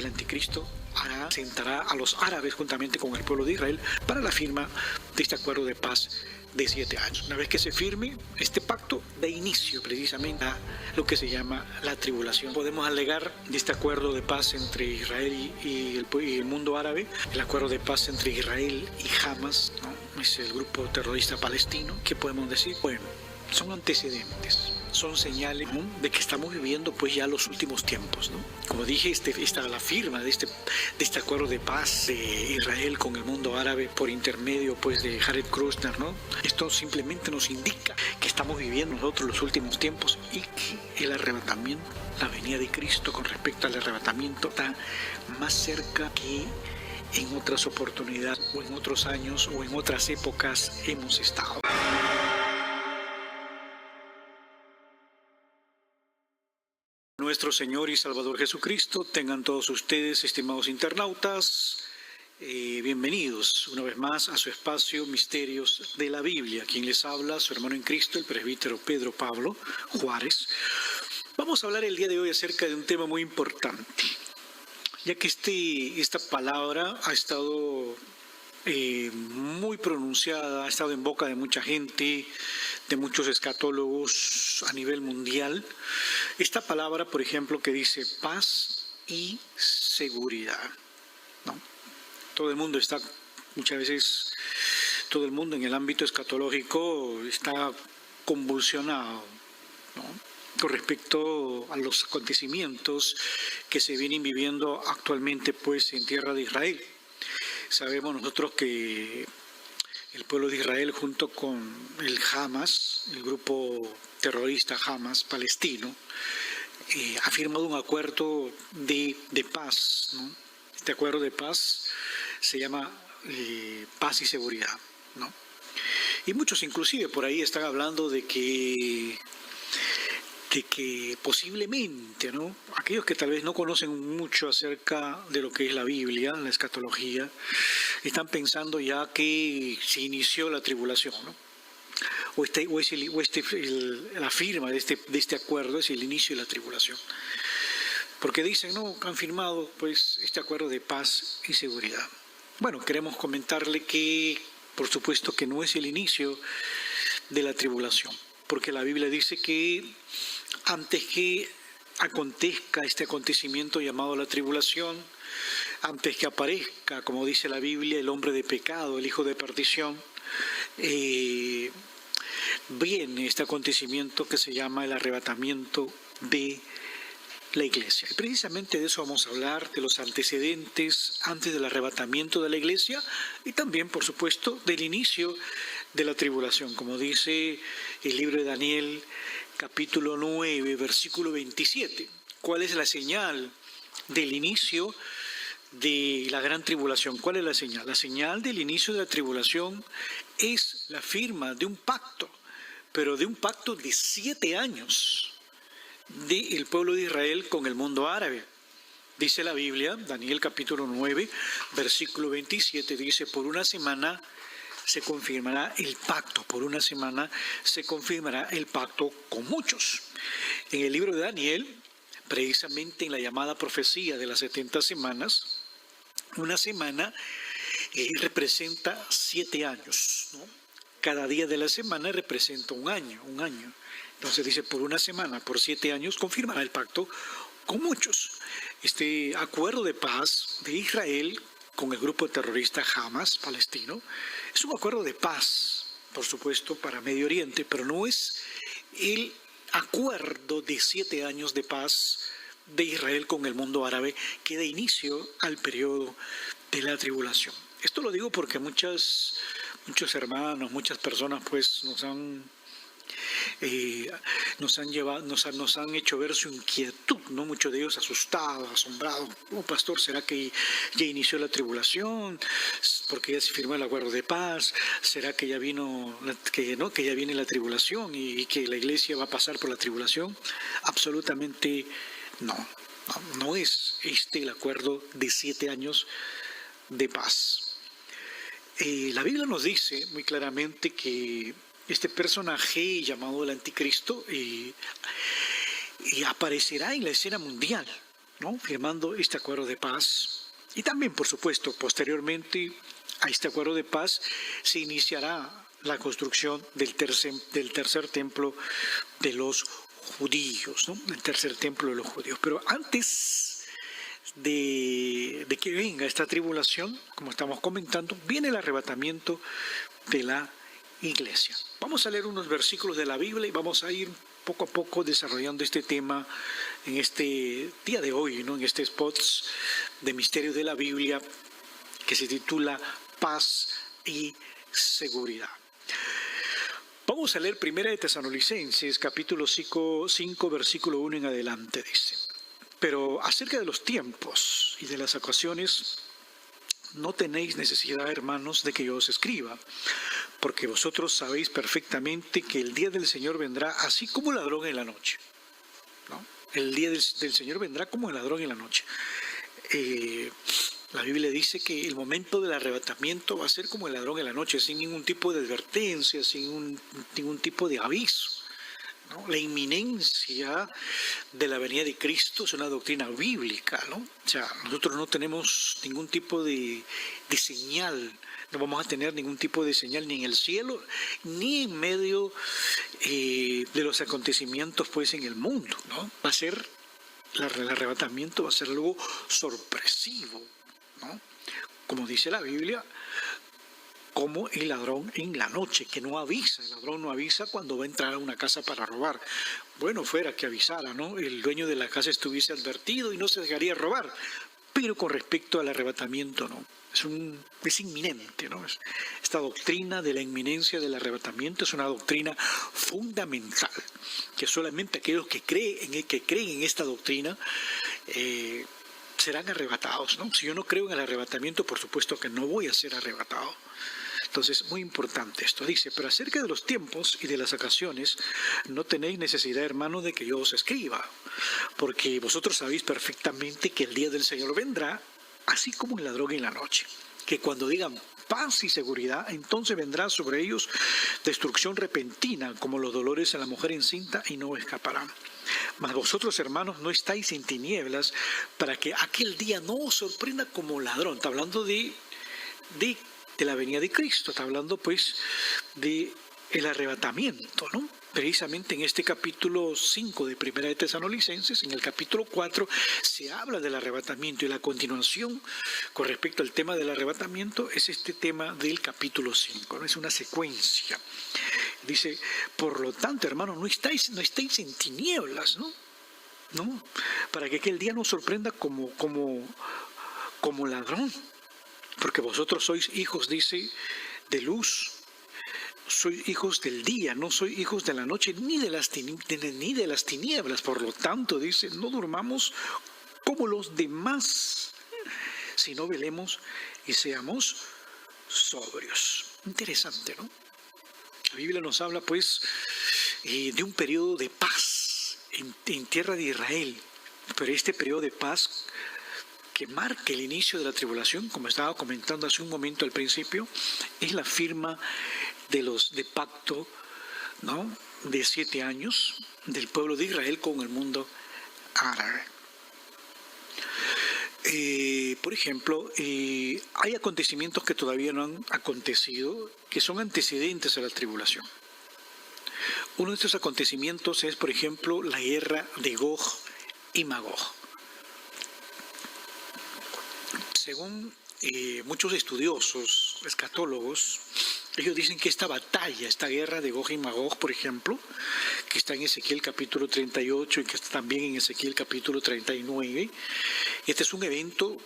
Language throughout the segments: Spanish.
el anticristo sentará a los árabes juntamente con el pueblo de Israel para la firma de este acuerdo de paz de 7 años. Una vez que se firme este pacto, de inicio precisamente a lo que se llama la tribulación. Podemos alegar de este acuerdo de paz entre Israel y el mundo árabe, el acuerdo de paz entre Israel y Hamas, ¿no? Es el grupo terrorista palestino. ¿Qué podemos decir? Bueno, son antecedentes, son señales, ¿no?, de que estamos viviendo pues ya los últimos tiempos, ¿no? Como dije, la firma de este acuerdo de paz de Israel con el mundo árabe por intermedio pues de Jared Kushner, ¿no? Esto simplemente nos indica que estamos viviendo nosotros los últimos tiempos y que el arrebatamiento, la venida de Cristo con respecto al arrebatamiento está más cerca que en otras oportunidades o en otros años o en otras épocas hemos estado. Nuestro Señor y Salvador Jesucristo, tengan todos ustedes, estimados internautas, bienvenidos una vez más a su espacio Misterios de la Biblia. Quien les habla, su hermano en Cristo, el presbítero Pedro Pablo Juárez. Vamos a hablar el día de hoy acerca de un tema muy importante, ya que esta palabra ha estado muy pronunciada, ha estado en boca de mucha gente, de muchos escatólogos a nivel mundial. Esta palabra, por ejemplo, que dice paz y seguridad, ¿no? Todo el mundo está, muchas veces, todo el mundo en el ámbito escatológico está convulsionado, ¿no?, con respecto a los acontecimientos que se vienen viviendo actualmente pues en tierra de Israel. Sabemos nosotros que el pueblo de Israel junto con el Hamas, el grupo terrorista Hamas palestino, ha firmado un acuerdo de paz, ¿no? Este acuerdo de paz se llama paz y seguridad, ¿no? Y muchos inclusive por ahí están hablando de que posiblemente, ¿no?, aquellos que tal vez no conocen mucho acerca de lo que es la Biblia, la escatología, están pensando ya que se inició la tribulación, ¿no? La firma de este acuerdo es el inicio de la tribulación. Porque dicen, no, han firmado pues este acuerdo de paz y seguridad. Bueno, queremos comentarle que, por supuesto, que no es el inicio de la tribulación, porque la Biblia dice que antes que acontezca este acontecimiento llamado la tribulación, antes que aparezca, como dice la Biblia, el hombre de pecado, el hijo de perdición, viene este acontecimiento que se llama el arrebatamiento de la iglesia. Y precisamente de eso vamos a hablar, de los antecedentes antes del arrebatamiento de la iglesia y también, por supuesto, del inicio de la tribulación. Como dice el libro de Daniel, capítulo 9, versículo 27. ¿Cuál es la señal del inicio de la gran tribulación? ¿Cuál es la señal? La señal del inicio de la tribulación es la firma de un pacto, pero de un pacto de 7 años del pueblo de Israel con el mundo árabe. Dice la Biblia, Daniel capítulo 9, versículo 27, dice, por una semana se confirmará el pacto, por una semana se confirmará el pacto con muchos. En el libro de Daniel, precisamente en la llamada profecía de las 70 semanas, una semana representa 7 años, ¿no? Cada día de la semana representa un año. Entonces dice, por una semana, por 7 años, confirmará el pacto con muchos. Este acuerdo de paz de Israel con el grupo terrorista Hamas palestino es un acuerdo de paz, por supuesto, para Medio Oriente, pero no es el acuerdo de 7 años de paz de Israel con el mundo árabe que da inicio al periodo de la tribulación. Esto lo digo porque muchos hermanos, muchas personas pues nos han hecho ver su inquietud, ¿no? Muchos de ellos asustados, asombrados. Oh, pastor, ¿será que ya inició la tribulación? Porque ya se firmó el acuerdo de paz. ¿Será que ya vino, que ya viene la tribulación y que la iglesia va a pasar por la tribulación? Absolutamente no es el acuerdo de 7 años de paz. La Biblia nos dice muy claramente que este personaje llamado el anticristo aparecerá en la escena mundial, ¿no?, firmando este acuerdo de paz. Y también, por supuesto, posteriormente a este acuerdo de paz se iniciará la construcción del tercer templo de los judíos, ¿no?, el tercer templo de los judíos. Pero antes de que venga esta tribulación, como estamos comentando, viene el arrebatamiento de la iglesia. Vamos a leer unos versículos de la Biblia y vamos a ir poco a poco desarrollando este tema en este día de hoy, ¿no?, en este spots de Misterio de la Biblia que se titula Paz y Seguridad. Vamos a leer 1 de Tesalonicenses, capítulo 5, versículo 1 en adelante, dice: pero acerca de los tiempos y de las ocasiones, no tenéis necesidad, hermanos, de que yo os escriba, porque vosotros sabéis perfectamente que el día del Señor vendrá así como ladrón en la noche, ¿no? El día del Señor vendrá como el ladrón en la noche. La Biblia dice que el momento del arrebatamiento va a ser como el ladrón en la noche, sin ningún tipo de advertencia, sin ningún tipo de aviso, ¿no? La inminencia de la venida de Cristo es una doctrina bíblica, ¿no? O sea, nosotros no tenemos ningún tipo de señal, no vamos a tener ningún tipo de señal ni en el cielo, ni en medio de los acontecimientos pues en el mundo, ¿no? Va a ser, el arrebatamiento va a ser algo sorpresivo, ¿no? Como dice la Biblia, como el ladrón en la noche, que no avisa. El ladrón no avisa cuando va a entrar a una casa para robar. Bueno, fuera que avisara, ¿no?, el dueño de la casa estuviese advertido y no se dejaría robar. Pero con respecto al arrebatamiento, no. Es inminente, ¿no? Esta doctrina de la inminencia del arrebatamiento es una doctrina fundamental, que solamente aquellos que creen en esta doctrina serán arrebatados, ¿no? Si yo no creo en el arrebatamiento, por supuesto que no voy a ser arrebatado. Entonces, muy importante esto. Dice: pero acerca de los tiempos y de las ocasiones, no tenéis necesidad, hermanos, de que yo os escriba, porque vosotros sabéis perfectamente que el día del Señor vendrá, así como el ladrón en la noche, que cuando digan paz y seguridad, entonces vendrá sobre ellos destrucción repentina, como los dolores a la mujer encinta, y no escaparán. Mas vosotros, hermanos, no estáis en tinieblas, para que aquel día no os sorprenda como ladrón. Está hablando de la venida de Cristo, está hablando pues de el arrebatamiento, ¿no? Precisamente en este capítulo 5 de 1 de Tesalonicenses, en el capítulo 4, se habla del arrebatamiento, y la continuación con respecto al tema del arrebatamiento es este tema del capítulo 5, ¿no? Es una secuencia. Dice: por lo tanto, hermanos, no estáis en tinieblas, ¿no? Para que aquel día nos sorprenda como ladrón. Porque vosotros sois hijos, dice, de luz, sois hijos del día, no sois hijos de la noche, ni de las tinieblas. Por lo tanto, dice, no durmamos como los demás, sino velemos y seamos sobrios. Interesante, ¿no? La Biblia nos habla, pues, de un periodo de paz en tierra de Israel, pero este periodo de paz que marca el inicio de la tribulación, como estaba comentando hace un momento al principio, es la firma de pacto, ¿no?, de 7 años del pueblo de Israel con el mundo árabe. Por ejemplo, hay acontecimientos que todavía no han acontecido, que son antecedentes a la tribulación. Uno de estos acontecimientos es, por ejemplo, la guerra de Gog y Magog. Según muchos estudiosos, escatólogos, ellos dicen que esta guerra de Gog y Magog, por ejemplo, que está en Ezequiel capítulo 38 y que está también en Ezequiel capítulo 39, este es un evento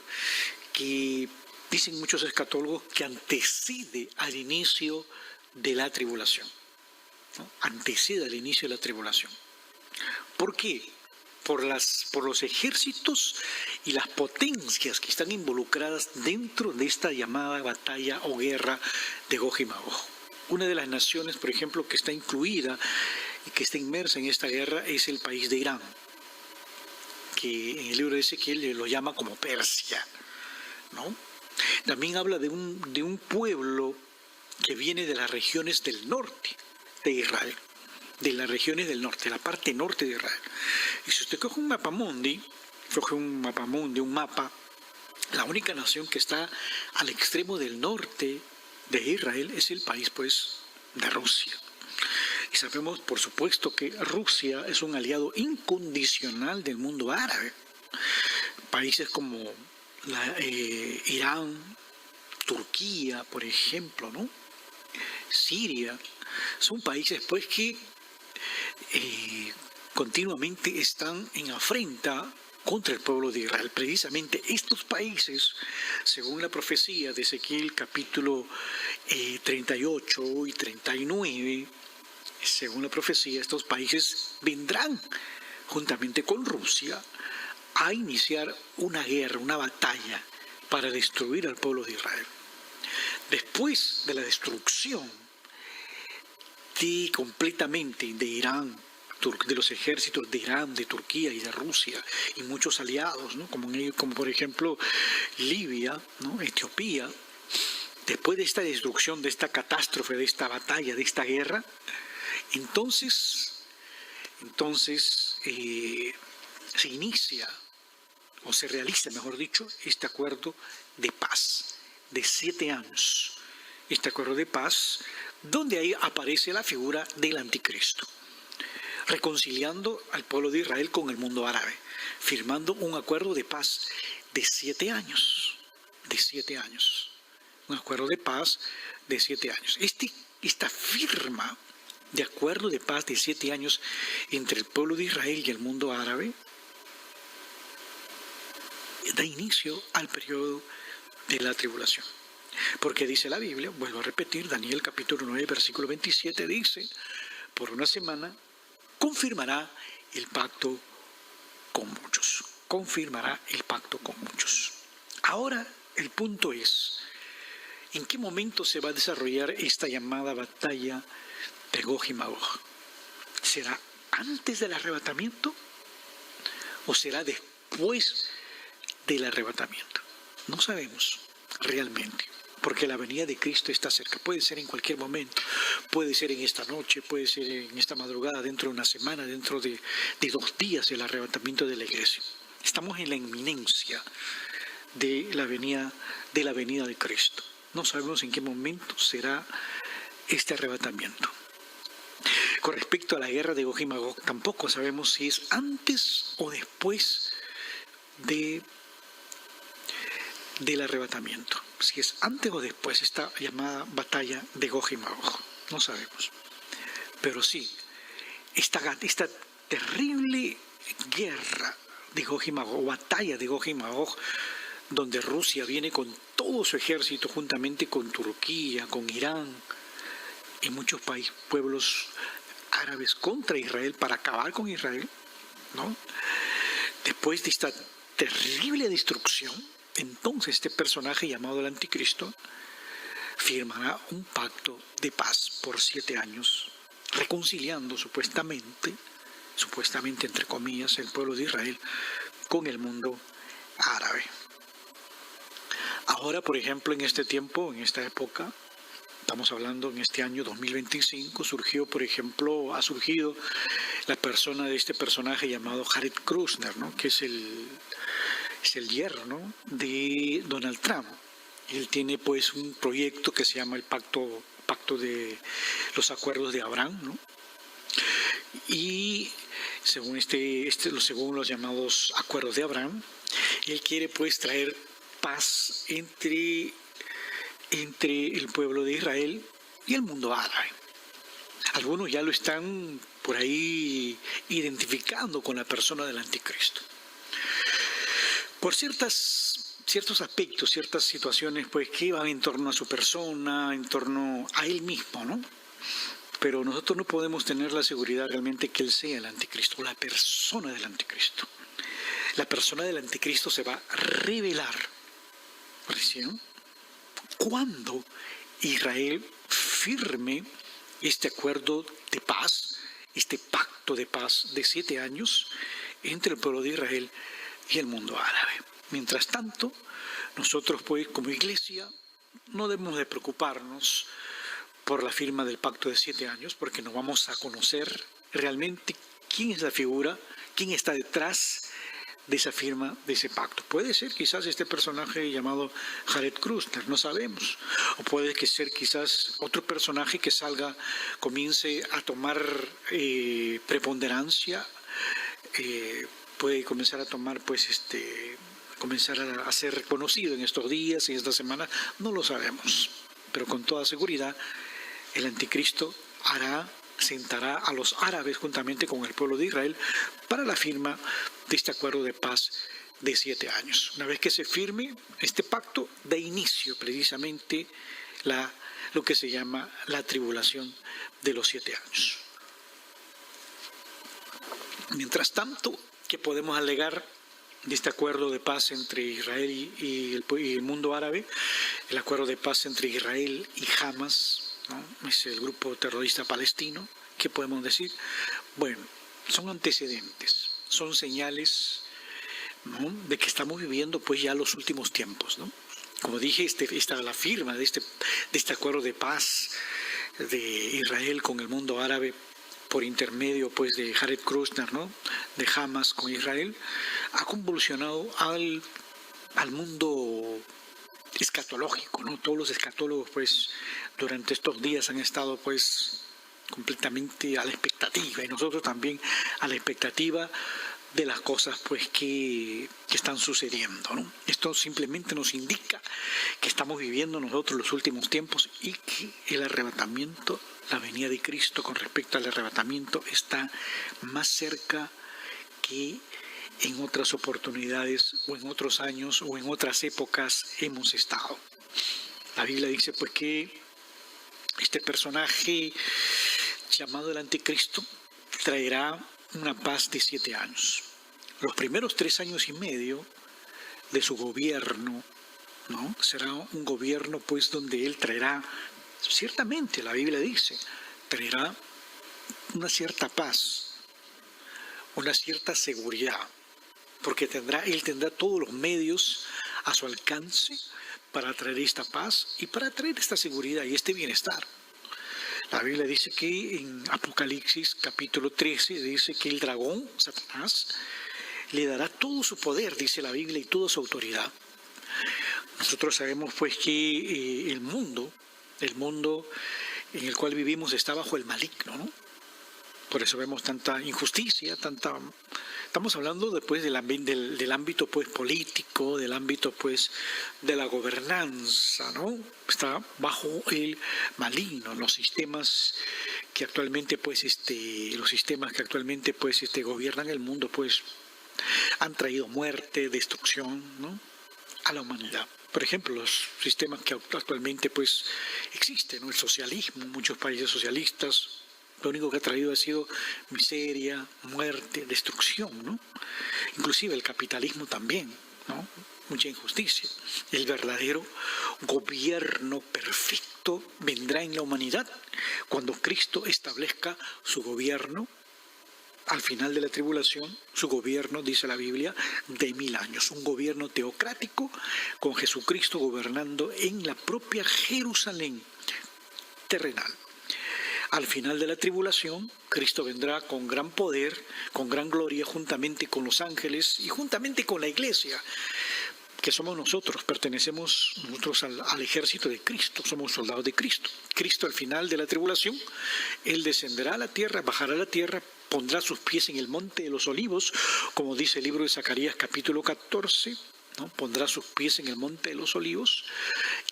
que dicen muchos escatólogos que antecede al inicio de la tribulación, ¿no? Antecede al inicio de la tribulación. ¿Por qué? Por los ejércitos y las potencias que están involucradas dentro de esta llamada batalla o guerra de Gog y Magog. Una de las naciones, por ejemplo, que está incluida y que está inmersa en esta guerra es el país de Irán, que en el libro de Ezequiel lo llama como Persia, ¿no? También habla de un pueblo que viene de las regiones del norte de Israel, de las regiones del norte, la parte norte de Israel. Y si usted coge un mapamundi arroje un mapamundi, un mapa, la única nación que está al extremo del norte de Israel es el país, pues, de Rusia. Y sabemos, por supuesto, que Rusia es un aliado incondicional del mundo árabe. Países como Irán, Turquía, por ejemplo, ¿no? Siria, son países, pues, que continuamente están en afrenta contra el pueblo de Israel. Precisamente estos países, según la profecía de Ezequiel capítulo 38 y 39, según la profecía, estos países vendrán juntamente con Rusia a iniciar una guerra, una batalla para destruir al pueblo de Israel. Después de la destrucción completamente de Irán, de los ejércitos de Irán, de Turquía y de Rusia y muchos aliados, ¿no? como por ejemplo Libia, ¿no? Etiopía, después de esta destrucción, de esta catástrofe, de esta batalla, de esta guerra, entonces se inicia, o se realiza, mejor dicho, este acuerdo de paz de 7 años. Este acuerdo de paz, donde ahí aparece la figura del anticristo, reconciliando al pueblo de Israel con el mundo árabe, firmando un acuerdo de paz de 7 años. De 7 años. Un acuerdo de paz de 7 años. Esta firma de acuerdo de paz de 7 años entre el pueblo de Israel y el mundo árabe da inicio al periodo de la tribulación. Porque dice la Biblia, vuelvo a repetir, Daniel capítulo 9, versículo 27, dice, por una semana confirmará el pacto con muchos. Confirmará el pacto con muchos. Ahora, el punto es, ¿en qué momento se va a desarrollar esta llamada batalla de Gog y Magog? ¿Será antes del arrebatamiento o será después del arrebatamiento? No sabemos realmente, porque la venida de Cristo está cerca. Puede ser en cualquier momento, puede ser en esta noche, puede ser en esta madrugada, dentro de una semana, dentro de 2 días el arrebatamiento de la iglesia. Estamos en la inminencia de la venida de Cristo. No sabemos en qué momento será este arrebatamiento. Con respecto a la guerra de Gog y Magog, tampoco sabemos si es antes o después del arrebatamiento. Si es antes o después esta llamada batalla de Gog y Magog, no sabemos. Pero sí, esta terrible guerra de Gog y Magog, batalla de Gog y Magog, donde Rusia viene con todo su ejército juntamente con Turquía, con Irán y muchos pueblos árabes contra Israel para acabar con Israel, ¿no? Después de esta terrible destrucción, entonces este personaje llamado el anticristo firmará un pacto de paz por 7 años, reconciliando supuestamente entre comillas, el pueblo de Israel con el mundo árabe. Ahora, por ejemplo, en este tiempo, en esta época, estamos hablando en este año 2025, ha surgido la persona de este personaje llamado Jared Kushner, ¿no? Que es el yerno de Donald Trump. Él tiene pues un proyecto que se llama el pacto de los acuerdos de Abraham, ¿no? Y según según los llamados acuerdos de Abraham, él quiere pues traer paz entre el pueblo de Israel y el mundo árabe. Algunos ya lo están por ahí identificando con la persona del anticristo. Por ciertos aspectos, ciertas situaciones pues que van en torno a su persona, en torno a él mismo, ¿no? Pero nosotros no podemos tener la seguridad realmente que él sea el anticristo, la persona del anticristo. La persona del anticristo se va a revelar recién cuando Israel firme este acuerdo de paz, este pacto de paz de 7 años entre el pueblo de Israel y el mundo árabe. Mientras tanto, nosotros pues como iglesia no debemos de preocuparnos por la firma del pacto de 7 años, porque no vamos a conocer realmente quién es la figura, quién está detrás de esa firma, de ese pacto. Puede ser quizás este personaje llamado Jared Kushner, no sabemos. O puede que ser quizás otro personaje que salga, comience a tomar preponderancia, puede comenzar a tomar comenzar a ser reconocido en estos días, en esta semana, no lo sabemos. Pero con toda seguridad, el anticristo sentará a los árabes juntamente con el pueblo de Israel para la firma de este acuerdo de paz de 7 años. Una vez que se firme este pacto, da inicio precisamente lo que se llama la tribulación de los 7 años. Mientras tanto, ¿qué podemos alegar de este acuerdo de paz entre Israel y el mundo árabe? El acuerdo de paz entre Israel y Hamas, ¿no? Es el grupo terrorista palestino. ¿Qué podemos decir? Bueno, son antecedentes, son señales, ¿no?, de que estamos viviendo pues ya los últimos tiempos, ¿no? Como dije, la firma de este acuerdo de paz de Israel con el mundo árabe por intermedio pues de Jared Kushner, ¿no?, de Hamas con Israel, ha convulsionado al mundo escatológico, ¿no? Todos los escatólogos pues durante estos días han estado pues completamente a la expectativa, y nosotros también a la expectativa de las cosas pues que están sucediendo, ¿no? Esto simplemente nos indica que estamos viviendo nosotros los últimos tiempos y que el arrebatamiento, la venida de Cristo con respecto al arrebatamiento, está más cerca que en otras oportunidades o en otros años o en otras épocas hemos estado. La Biblia dice pues que este personaje llamado el anticristo traerá una paz de 7 años. Los primeros 3 años y medio de su gobierno, ¿no?, será un gobierno pues donde él traerá, ciertamente la Biblia dice, traerá una cierta paz, una cierta seguridad, porque él tendrá todos los medios a su alcance para traer esta paz y para traer esta seguridad y este bienestar. La Biblia dice que en Apocalipsis capítulo 13 dice que el dragón, Satanás, le dará todo su poder, dice la Biblia, y toda su autoridad. Nosotros sabemos pues que el mundo en el cual vivimos está bajo el maligno, ¿no? Por eso vemos tanta injusticia, estamos hablando después del ámbito pues político, del ámbito pues de la gobernanza, ¿no? Está bajo el maligno, los sistemas que actualmente gobiernan el mundo pues han traído muerte, destrucción, ¿no?, a la humanidad. Por ejemplo, los sistemas que actualmente pues existen, ¿no?, el socialismo, muchos países socialistas, lo único que ha traído ha sido miseria, muerte, destrucción, ¿no? Inclusive el capitalismo también, ¿no?, mucha injusticia. El verdadero gobierno perfecto vendrá en la humanidad cuando Cristo establezca su gobierno. Al final de la tribulación, su gobierno, dice la Biblia, de 1000 años. Un gobierno teocrático con Jesucristo gobernando en la propia Jerusalén terrenal. Al final de la tribulación, Cristo vendrá con gran poder, con gran gloria, juntamente con los ángeles y juntamente con la iglesia, que somos nosotros, pertenecemos nosotros al ejército de Cristo, somos soldados de Cristo. Cristo al final de la tribulación, Él descenderá a la tierra, bajará a la tierra, pondrá sus pies en el monte de los olivos, como dice el libro de Zacarías capítulo 14, ¿no? Pondrá sus pies en el monte de los olivos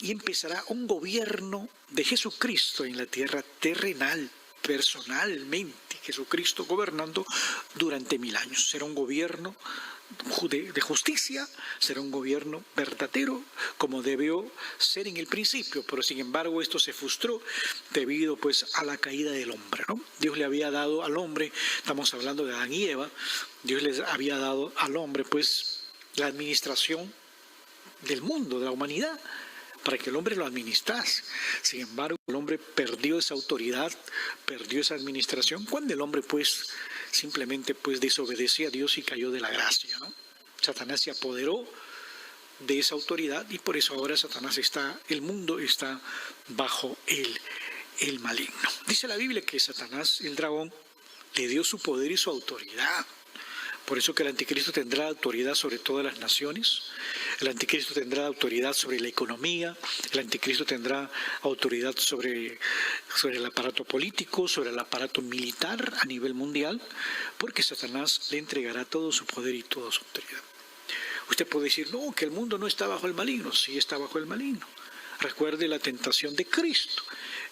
y empezará un gobierno de Jesucristo en la tierra terrenal, personalmente, Jesucristo gobernando durante 1000 años. Será un gobierno de justicia, será un gobierno verdadero como debió ser en el principio, pero sin embargo esto se frustró debido pues a la caída del hombre, ¿no? Dios le había dado al hombre, estamos hablando de Adán y Eva, Dios les había dado al hombre pues la administración del mundo, de la humanidad, para que el hombre lo administrase. Sin embargo, el hombre perdió esa autoridad, perdió esa administración, cuando el hombre pues simplemente pues desobedeció a Dios y cayó de la gracia, ¿no? Satanás se apoderó de esa autoridad y por eso ahora el mundo está bajo el maligno. Dice la Biblia que Satanás, el dragón, le dio su poder y su autoridad Por eso que el anticristo tendrá autoridad sobre todas las naciones, el anticristo tendrá autoridad sobre la economía, el anticristo tendrá autoridad sobre el aparato político, sobre el aparato militar a nivel mundial, porque Satanás le entregará todo su poder y toda su autoridad. Usted puede decir, no, que el mundo no está bajo el maligno. Sí está bajo el maligno. Recuerde la tentación de Cristo.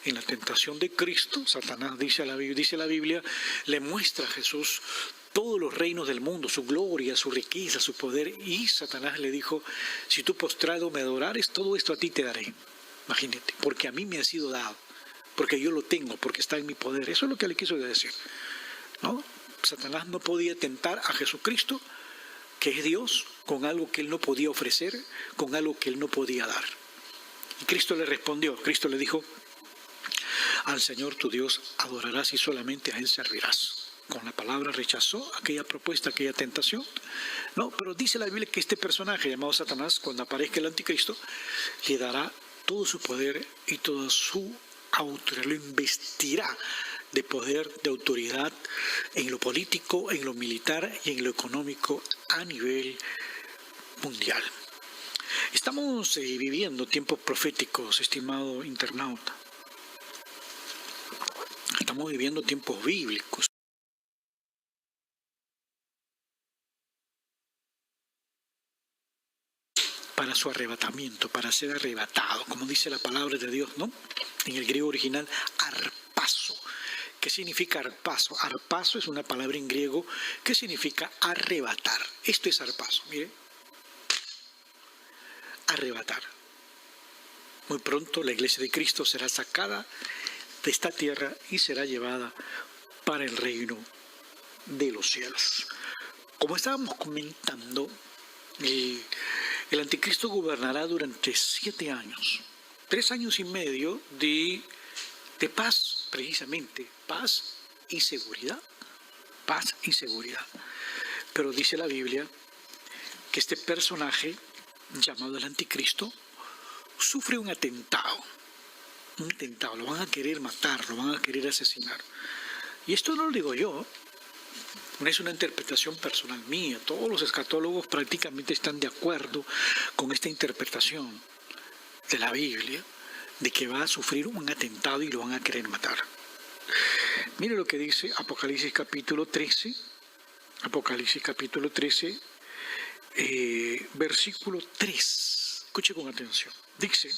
En la tentación de Cristo, Satanás, dice la Biblia, le muestra a Jesús todos los reinos del mundo, su gloria, su riqueza, su poder. Y Satanás le dijo, si tú postrado me adorares, todo esto a ti te daré. Imagínate, porque a mí me ha sido dado, porque yo lo tengo, porque está en mi poder. Eso es lo que le quiso decir, ¿no? Satanás no podía tentar a Jesucristo, que es Dios, con algo que él no podía ofrecer, con algo que él no podía dar. Y Cristo le respondió, Cristo le dijo, al Señor tu Dios adorarás y solamente a Él servirás. Con la palabra rechazó aquella propuesta, aquella tentación. No, pero dice la Biblia que este personaje llamado Satanás, cuando aparezca el anticristo, le dará todo su poder y toda su autoridad, lo investirá de poder, de autoridad en lo político, en lo militar y en lo económico a nivel mundial. Estamos viviendo tiempos proféticos, estimado internauta. Estamos viviendo tiempos bíblicos. Para su arrebatamiento, para ser arrebatado, como dice la palabra de Dios, ¿no? En el griego original, arpazo. ¿Qué significa arpazo? Arpazo es una palabra en griego que significa arrebatar. Esto es arpazo, mire. Arrebatar. Muy pronto la iglesia de Cristo será sacada de esta tierra y será llevada para el reino de los cielos. Como estábamos comentando, el anticristo gobernará durante 7 años, 3 años y medio de paz, precisamente, paz y seguridad. Paz y seguridad. Pero dice la Biblia que este personaje, llamado el anticristo, sufre un atentado, lo van a querer matar, lo van a querer asesinar. Y esto no lo digo yo, no es una interpretación personal mía, todos los escatólogos prácticamente están de acuerdo con esta interpretación de la Biblia, de que va a sufrir un atentado y lo van a querer matar. Mire lo que dice Apocalipsis capítulo 13, versículo 3. Escuche con atención. Dice,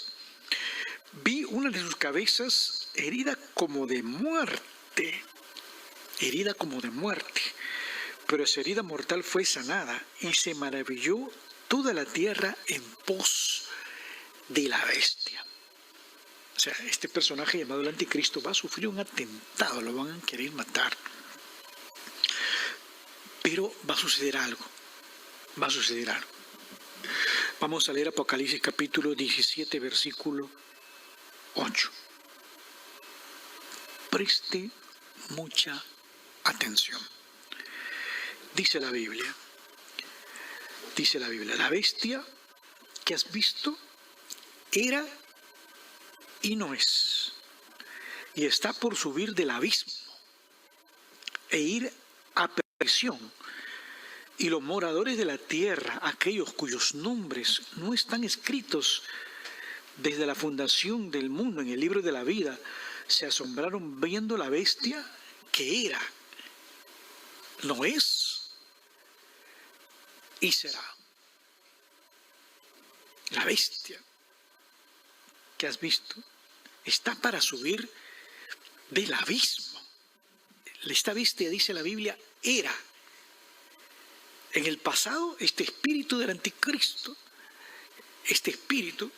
vi una de sus cabezas herida como de muerte, pero esa herida mortal fue sanada y se maravilló toda la tierra en pos de la bestia. O sea, este personaje llamado el anticristo va a sufrir un atentado, lo van a querer matar. Pero va a suceder algo. Vamos a leer Apocalipsis capítulo 17, versículo 8. Preste mucha atención. Dice la Biblia, la bestia que has visto era y no es, y está por subir del abismo e ir a perdición, y los moradores de la tierra, aquellos cuyos nombres no están escritos desde la fundación del mundo en el libro de la vida, se asombraron viendo la bestia que era, no es y será. La bestia que has visto está para subir del abismo. Esta bestia, dice la Biblia, era. En el pasado, este espíritu del anticristo, este espíritu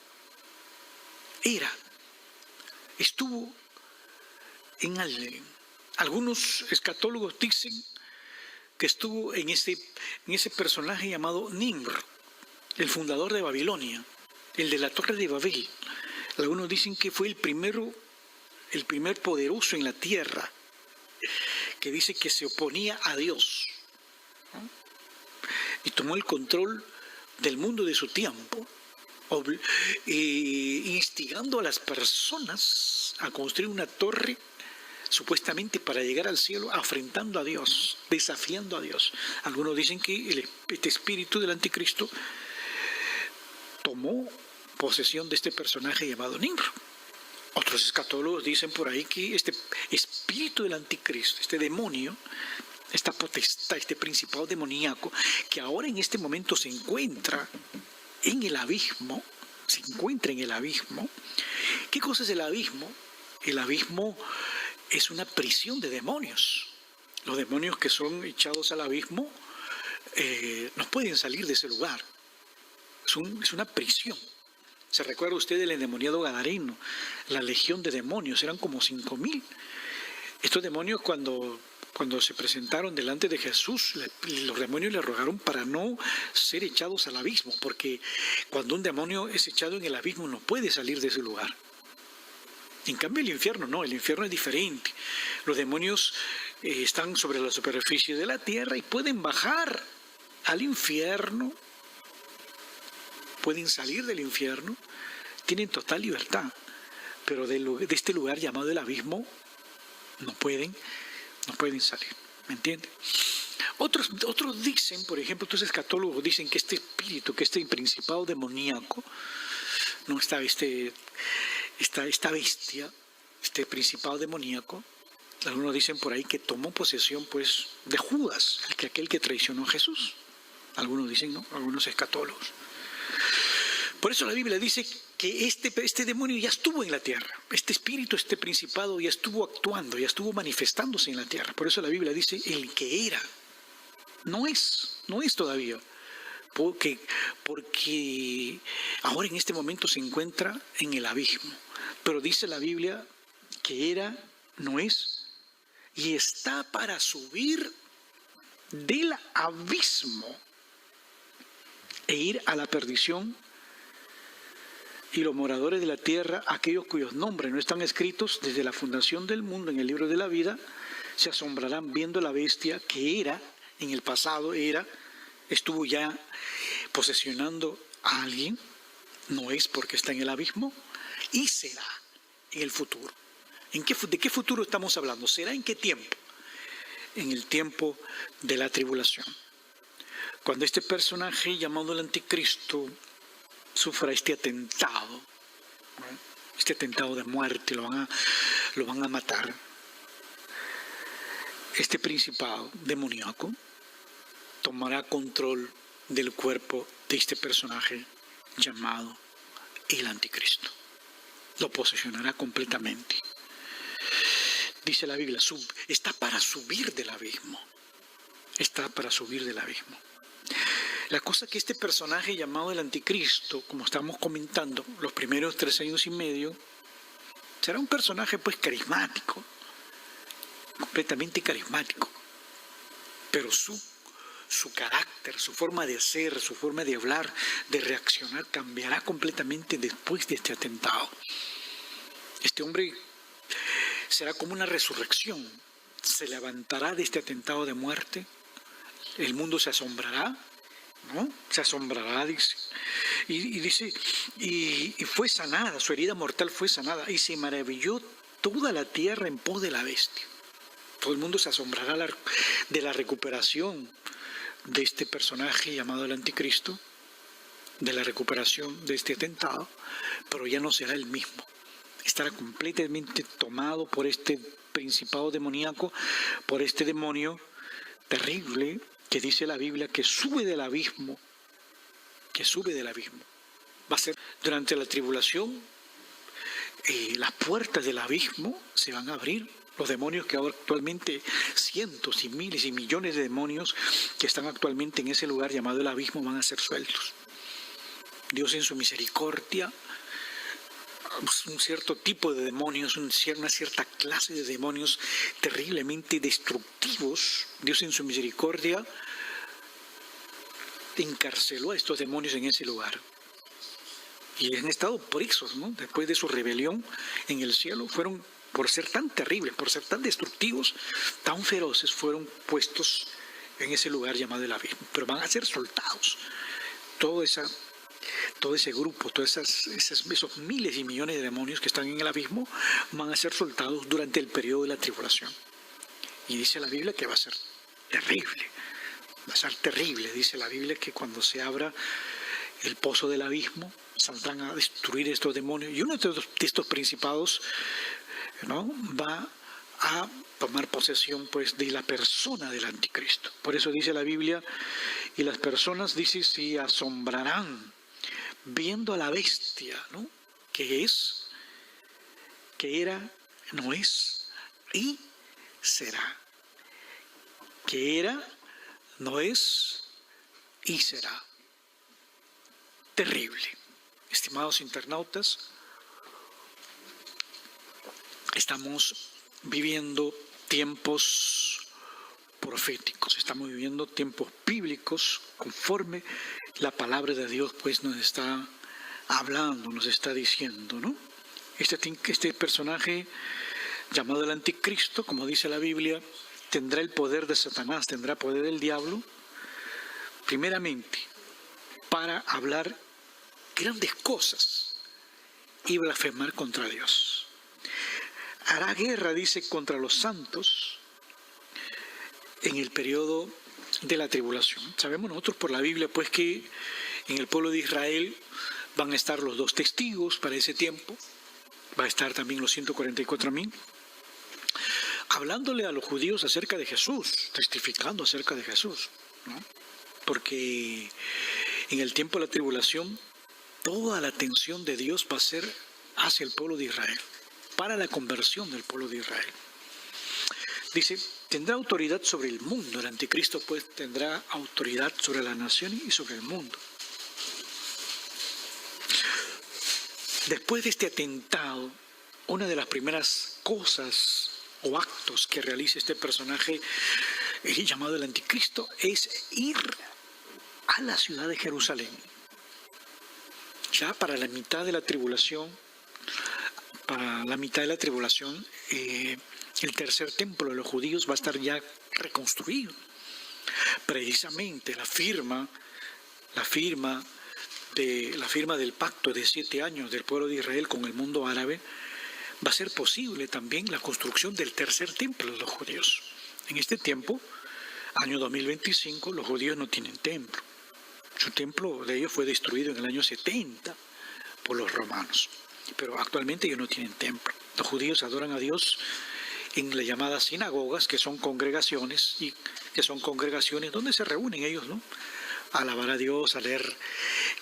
estuvo en alguien. Algunos escatólogos dicen que estuvo en ese personaje llamado Nimr, el fundador de Babilonia, el de la Torre de Babel. Algunos dicen que fue el primer poderoso en la tierra, que dice que se oponía a Dios, ¿no? Y tomó el control del mundo de su tiempo, instigando a las personas a construir una torre supuestamente para llegar al cielo, afrentando a Dios, desafiando a Dios. Algunos dicen que este espíritu del anticristo tomó posesión de este personaje llamado Nimrod. Otros escatólogos dicen por ahí que este espíritu del anticristo, este demonio, esta potestad, este principado demoníaco, que ahora en este momento se encuentra en el abismo, ¿Qué cosa es el abismo? El abismo es una prisión de demonios. Los demonios que son echados al abismo no pueden salir de ese lugar. Es una prisión. ¿Se recuerda usted del endemoniado gadareno? La legión de demonios, eran como 5.000. Estos demonios cuando se presentaron delante de Jesús, los demonios le rogaron para no ser echados al abismo, porque cuando un demonio es echado en el abismo no puede salir de ese lugar. En cambio el infierno no, el infierno es diferente. Los demonios están sobre la superficie de la tierra y pueden bajar al infierno, pueden salir del infierno, tienen total libertad, pero de este lugar llamado el abismo no pueden salir, ¿me entienden? Otros dicen, por ejemplo, estos escatólogos dicen que este espíritu, que este principado demoníaco, no esta bestia, este principado demoníaco, algunos dicen por ahí que tomó posesión pues de Judas, aquel que traicionó a Jesús. Algunos dicen, ¿no? Algunos escatólogos. Por eso la Biblia dice que este demonio ya estuvo en la tierra. Este espíritu, este principado ya estuvo actuando, ya estuvo manifestándose en la tierra. Por eso la Biblia dice el que era. No es todavía. Porque ahora en este momento se encuentra en el abismo. Pero dice la Biblia que era, no es, y está para subir del abismo e ir a la perdición. Y los moradores de la tierra, aquellos cuyos nombres no están escritos desde la fundación del mundo en el libro de la vida, se asombrarán viendo la bestia que era, en el pasado estuvo ya posesionando a alguien, no es porque está en el abismo, y será en el futuro. ¿De qué futuro estamos hablando? ¿Será en qué tiempo? En el tiempo de la tribulación. Cuando este personaje llamado el anticristo sufra este atentado, ¿no? Este atentado de muerte, lo van a matar. Este principado demoníaco tomará control del cuerpo de este personaje llamado el anticristo. Lo posesionará completamente. Dice la Biblia, está para subir del abismo. Está para subir del abismo. La cosa que este personaje llamado el anticristo, como estamos comentando, los primeros 3 años y medio, será un personaje pues carismático, completamente carismático, pero su carácter, su forma de ser, su forma de hablar, de reaccionar, cambiará completamente después de este atentado. Este hombre será como una resurrección, se levantará de este atentado de muerte, el mundo se asombrará, ¿no? Se asombrará, dice. Y dice, y fue sanada, su herida mortal fue sanada, y se maravilló toda la tierra en pos de la bestia. Todo el mundo se asombrará de la recuperación de este personaje llamado el anticristo, de la recuperación de este atentado, pero ya no será el mismo. Estará completamente tomado por este principado demoníaco, por este demonio terrible que dice la Biblia que sube del abismo, Va a ser durante la tribulación, las puertas del abismo se van a abrir. Los demonios que ahora actualmente, cientos y miles y millones de demonios que están actualmente en ese lugar llamado el abismo van a ser sueltos. Dios en su misericordia, un cierto tipo de demonios, una cierta clase de demonios terriblemente destructivos, Dios en su misericordia encarceló a estos demonios en ese lugar. Y han estado presos, ¿no? Después de su rebelión en el cielo, fueron, por ser tan terribles, por ser tan destructivos, tan feroces, fueron puestos en ese lugar llamado el abismo. Pero van a ser soltados. Toda todo ese grupo, esos miles y millones de demonios que están en el abismo van a ser soltados durante el periodo de la tribulación. Y dice la Biblia que va a ser terrible. Va a ser terrible. Dice la Biblia que cuando se abra el pozo del abismo, saldrán a destruir estos demonios. Y uno de estos principados, ¿no?, va a tomar posesión, pues, de la persona del anticristo. Por eso dice la Biblia, y las personas, dice, se asombrarán viendo a la bestia, ¿no?, que es, que era, no es y será. Que era, no es y será. Terrible. Estimados internautas, estamos viviendo tiempos proféticos, estamos viviendo tiempos bíblicos conforme la palabra de Dios pues nos está hablando, nos está diciendo, ¿no? Este personaje llamado el anticristo, como dice la Biblia, tendrá el poder de Satanás, tendrá poder del diablo, primeramente para hablar grandes cosas y blasfemar contra Dios. Hará guerra, dice, contra los santos en el periodo de la tribulación. Sabemos nosotros por la Biblia pues que en el pueblo de Israel van a estar los 2 testigos para ese tiempo, va a estar también los 144,000, hablándole a los judíos acerca de Jesús, testificando acerca de Jesús, ¿no? Porque en el tiempo de la tribulación toda la atención de Dios va a ser hacia el pueblo de Israel, para la conversión del pueblo de Israel. Dice, tendrá autoridad sobre el mundo. El anticristo pues tendrá autoridad sobre la nación y sobre el mundo. Después de este atentado, una de las primeras cosas o actos que realiza este personaje llamado el anticristo es ir a la ciudad de Jerusalén. Ya para la mitad de la tribulación, el tercer templo de los judíos va a estar ya reconstruido. Precisamente la firma del pacto de 7 años del pueblo de Israel con el mundo árabe va a ser posible también la construcción del tercer templo de los judíos. En este tiempo, año 2025, los judíos no tienen templo. Su templo de ellos fue destruido en el año 70 por los romanos. Pero actualmente ellos no tienen templo. Los judíos adoran a Dios en las llamadas sinagogas, que son congregaciones, donde se reúnen ellos, ¿no?, a alabar a Dios, a leer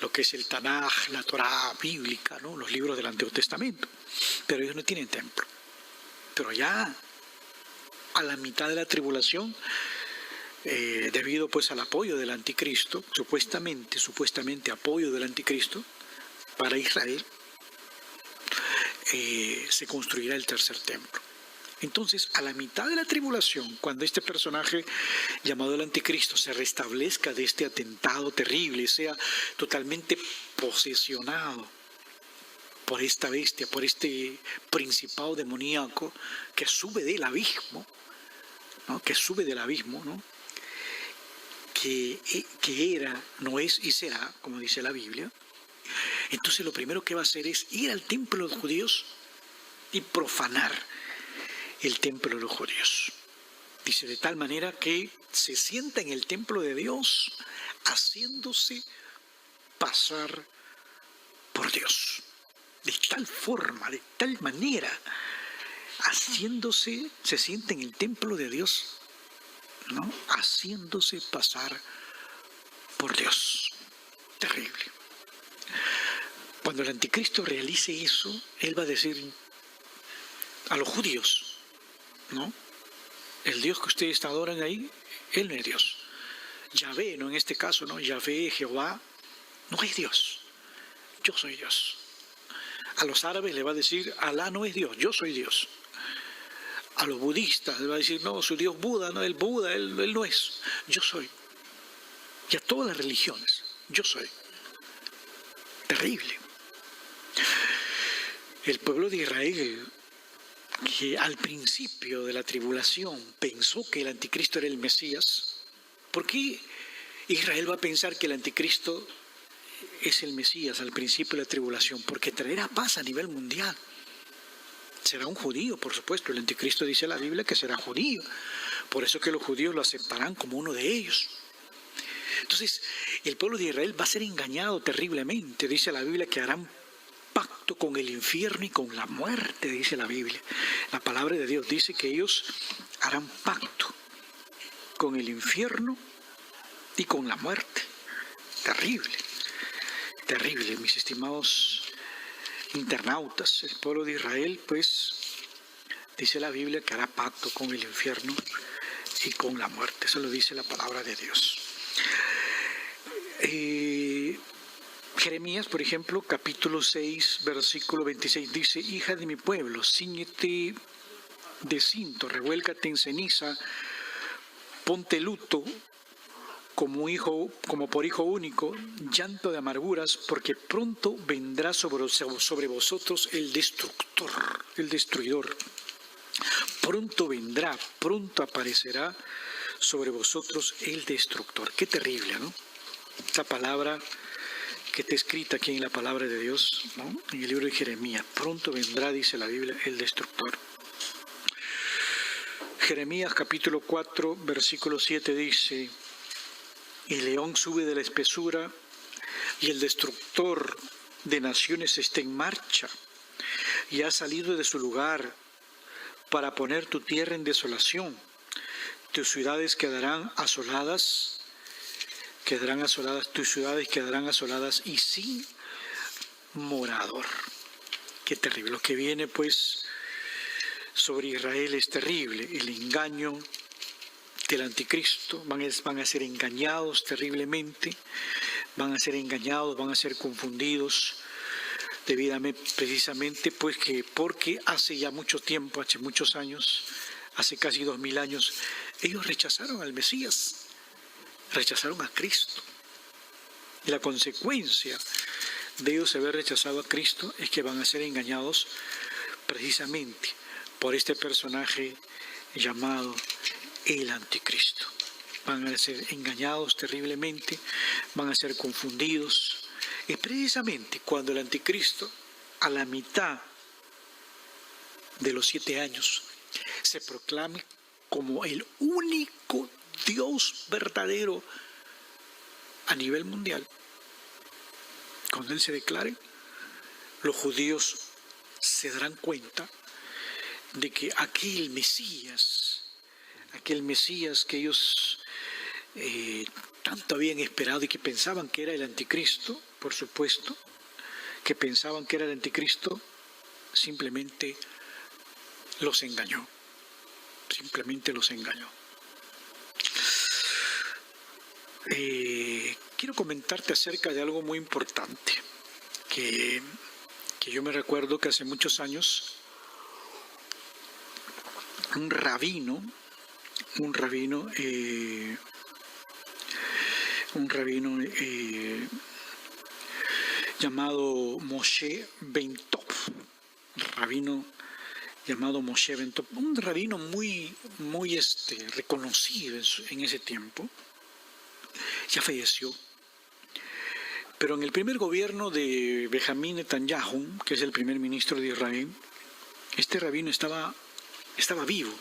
lo que es el Tanaj, la Torá bíblica, ¿no?, los libros del Antiguo Testamento. Pero ellos no tienen templo. Pero ya a la mitad de la tribulación, debido pues al apoyo del anticristo, supuestamente apoyo del anticristo para Israel, se construirá el tercer templo. Entonces, a la mitad de la tribulación, cuando este personaje llamado el anticristo se restablezca de este atentado terrible, sea totalmente posesionado por esta bestia, por este principado demoníaco que sube del abismo, ¿no?, que era, no es y será, como dice la Biblia. Entonces lo primero que va a hacer es ir al templo de los judíos y profanar el templo de los judíos. Dice, de tal manera que se sienta en el templo de Dios haciéndose pasar por Dios. De tal forma, de tal manera, se sienta en el templo de Dios, ¿no?, haciéndose pasar por Dios. Terrible. Cuando el anticristo realice eso, él va a decir a los judíos, ¿no?, el Dios que ustedes adoran ahí, él no es Dios. Yahvé, no en este caso, ¿no?, Yahvé, Jehová, no es Dios. Yo soy Dios. A los árabes le va a decir, Alá no es Dios, yo soy Dios. A los budistas le va a decir, no, su Dios Buda, no, el Buda, él no es, yo soy. Y a todas las religiones, yo soy. Terrible. El pueblo de Israel, que al principio de la tribulación pensó que el anticristo era el Mesías, ¿por qué Israel va a pensar que el anticristo es el Mesías al principio de la tribulación, porque traerá paz a nivel mundial. Será un judío, por supuesto. El anticristo dice la Biblia que será judío. Por eso que los judíos lo aceptarán como uno de ellos. Entonces, el pueblo de Israel va a ser engañado terriblemente. Dice la Biblia que harán pacto con el infierno y con la muerte, dice la Biblia. La palabra de Dios dice que ellos harán pacto con el infierno y con la muerte. Terrible, terrible, mis estimados internautas. El pueblo de Israel, pues, dice la Biblia que hará pacto con el infierno y con la muerte. Eso lo dice la palabra de Dios. Jeremías, por ejemplo, capítulo 6, versículo 26, dice: hija de mi pueblo, cíñete de cinto, revuélcate en ceniza, ponte luto como por hijo único, llanto de amarguras, porque pronto vendrá sobre vosotros el destructor, el destruidor. Pronto vendrá, pronto aparecerá sobre vosotros el destructor. Qué terrible, ¿no? Esta palabra que está escrita aquí en la palabra de Dios, ¿no? En el libro de Jeremías. Pronto vendrá, dice la Biblia, el destructor. Jeremías capítulo 4, versículo 7 dice: el león sube de la espesura y el destructor de naciones está en marcha y ha salido de su lugar para poner tu tierra en desolación. Tus ciudades quedarán asoladas, tus ciudades quedarán asoladas y sin morador. Qué terrible. Lo que viene, pues, sobre Israel es terrible. El engaño del anticristo, van a ser engañados terriblemente, van a ser engañados, van a ser confundidos, debidamente, precisamente pues porque hace ya mucho tiempo, hace muchos años, hace casi 2000 años, ellos rechazaron al Mesías, rechazaron a Cristo. Y la consecuencia de ellos haber rechazado a Cristo es que van a ser engañados precisamente por este personaje llamado el anticristo. Van a ser engañados terriblemente, van a ser confundidos. Es precisamente cuando el anticristo, a la mitad de los 7 años, se proclame como el único Dios verdadero a nivel mundial. Cuando Él se declare, los judíos se darán cuenta de que aquel Mesías que ellos tanto habían esperado y que pensaban que era el anticristo, por supuesto, que pensaban que era el anticristo, simplemente los engañó. Simplemente los engañó. Quiero comentarte acerca de algo muy importante que yo me recuerdo que hace muchos años un rabino llamado Moshe Ben Tov, un rabino muy reconocido en ese tiempo. Ya falleció, pero en el primer gobierno de Benjamín Netanyahu, que es el primer ministro de Israel, este rabino estaba vivo.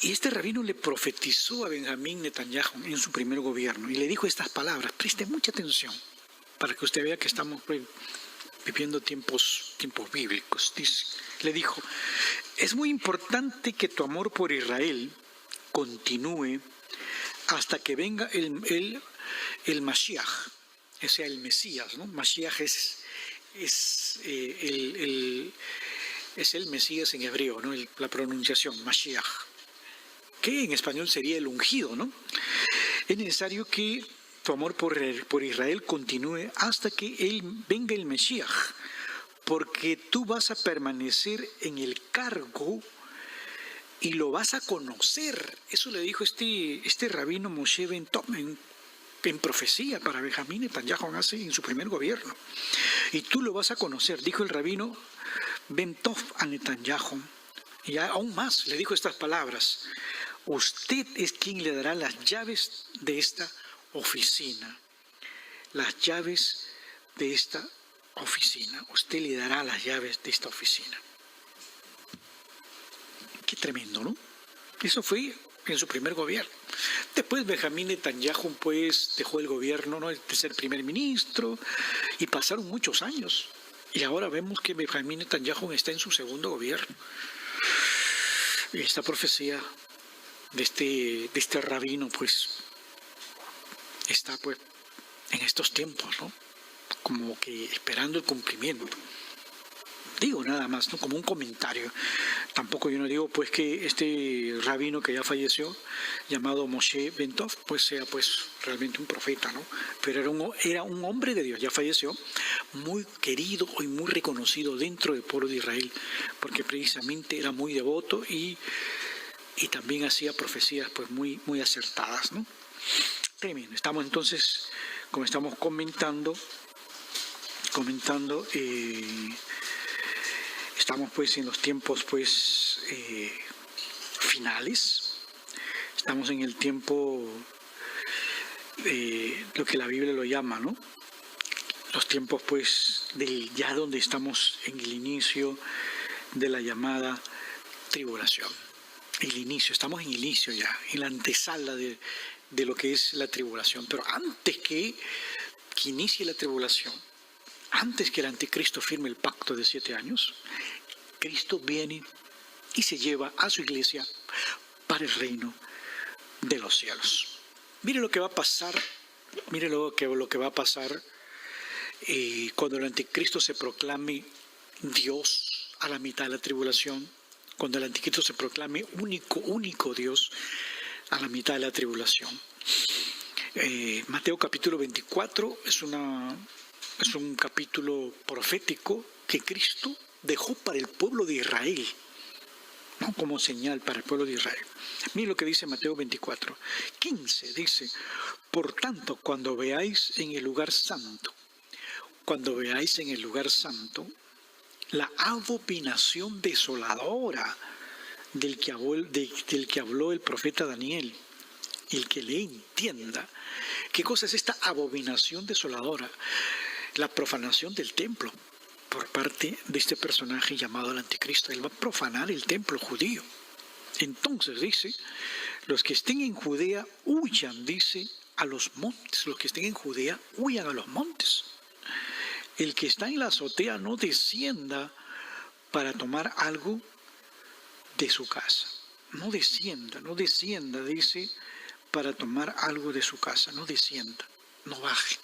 Y este rabino le profetizó a Benjamín Netanyahu en su primer gobierno y le dijo estas palabras. Preste mucha atención para que usted vea que estamos viviendo tiempos bíblicos. Le dijo: es muy importante que tu amor por Israel continúe hasta que venga el Mashiach, o sea, el Mesías, ¿no? Mashiach es el Mesías en hebreo, ¿no? La pronunciación, Mashiach, que en español sería el ungido, ¿no? Es necesario que tu amor por Israel continúe hasta que venga el Mashiach, porque tú vas a permanecer en el cargo y lo vas a conocer. Eso le dijo este rabino Moshe Ben Tov en profecía para Benjamín Netanyahu en su primer gobierno. Y tú lo vas a conocer, dijo el rabino Ben Tov a Netanyahu. Y aún más le dijo estas palabras: usted es quien le dará las llaves de esta oficina. las llaves de esta oficina. Usted le dará las llaves de esta oficina. Qué tremendo, ¿no? Eso fue en su primer gobierno. Después Benjamín Netanyahu pues dejó el gobierno, ¿no?, de ser primer ministro, y pasaron muchos años. Y ahora vemos que Benjamín Netanyahu está en su segundo gobierno. Y esta profecía de este rabino pues está pues en estos tiempos, ¿no?, como que esperando el cumplimiento. Digo nada más, ¿no?, como un comentario. Tampoco yo no digo pues que este rabino que ya falleció, llamado Moshe Bentov, pues sea pues realmente un profeta, ¿no? Pero era un hombre de Dios, ya falleció, muy querido y muy reconocido dentro del pueblo de Israel, porque precisamente era muy devoto y también hacía profecías pues muy, muy acertadas, ¿no? Tremendo. Estamos entonces, como estamos comentando, estamos pues en los tiempos pues finales. Estamos en el tiempo, lo que la Biblia lo llama, ¿no?, los tiempos pues ya donde estamos en el inicio de la llamada tribulación. Estamos en el inicio ya, en la antesala de lo que es la tribulación. Pero antes que inicie la tribulación, antes que el anticristo firme el pacto de 7 años, Cristo viene y se lleva a su iglesia para el reino de los cielos. Mire lo que va a pasar, lo que va a pasar cuando el anticristo se proclame Dios a la mitad de la tribulación, cuando el anticristo se proclame único Dios a la mitad de la tribulación. Mateo capítulo 24 es un capítulo profético que Cristo dejó para el pueblo de Israel, ¿no?, como señal para el pueblo de Israel. Mire lo que dice Mateo 24, 15, dice: por tanto, cuando veáis en el lugar santo, la abominación desoladora del que habló el profeta Daniel, el que le entienda. ¿Qué cosa es esta abominación desoladora? La profanación del templo por parte de este personaje llamado el anticristo. Él va a profanar el templo judío. Entonces dice: los que estén en Judea huyan, dice, a los montes. Los que estén en Judea huyan a los montes. El que está en la azotea no descienda para tomar algo de su casa. No descienda, dice, para tomar algo de su casa. No descienda, no baje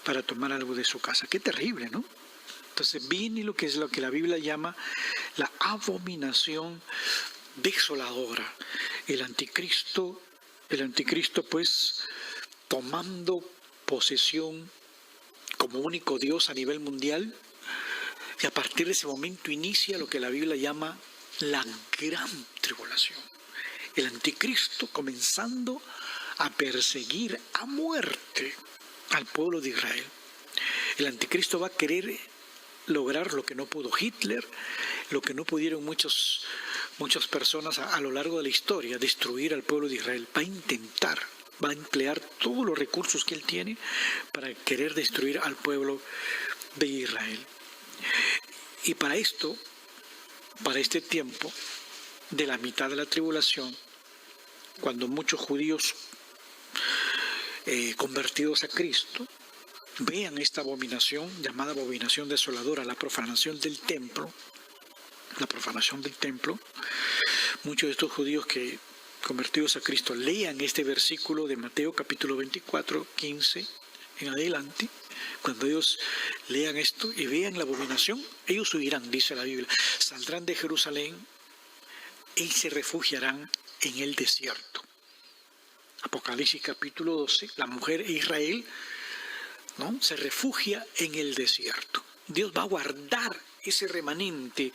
para tomar algo de su casa. Qué terrible, ¿no? Entonces viene lo que la Biblia llama la abominación desoladora. El anticristo pues tomando posesión como único Dios a nivel mundial, y a partir de ese momento inicia lo que la Biblia llama la gran tribulación. El anticristo comenzando a perseguir a muerte al pueblo de Israel. El anticristo va a querer lograr lo que no pudo Hitler, lo que no pudieron muchas personas a lo largo de la historia, destruir al pueblo de Israel. Va a emplear todos los recursos que él tiene para querer destruir al pueblo de Israel. Y para este tiempo de la mitad de la tribulación, cuando muchos judíos convertidos a Cristo vean esta abominación, llamada abominación desoladora, la profanación del templo, muchos de estos judíos que convertidos a Cristo lean este versículo de Mateo capítulo 24, 15 en adelante. Cuando ellos lean esto y vean la abominación, ellos huirán, dice la Biblia, saldrán de Jerusalén y se refugiarán en el desierto. Apocalipsis capítulo 12, la mujer Israel, ¿no?, se refugia en el desierto. Dios va a guardar ese remanente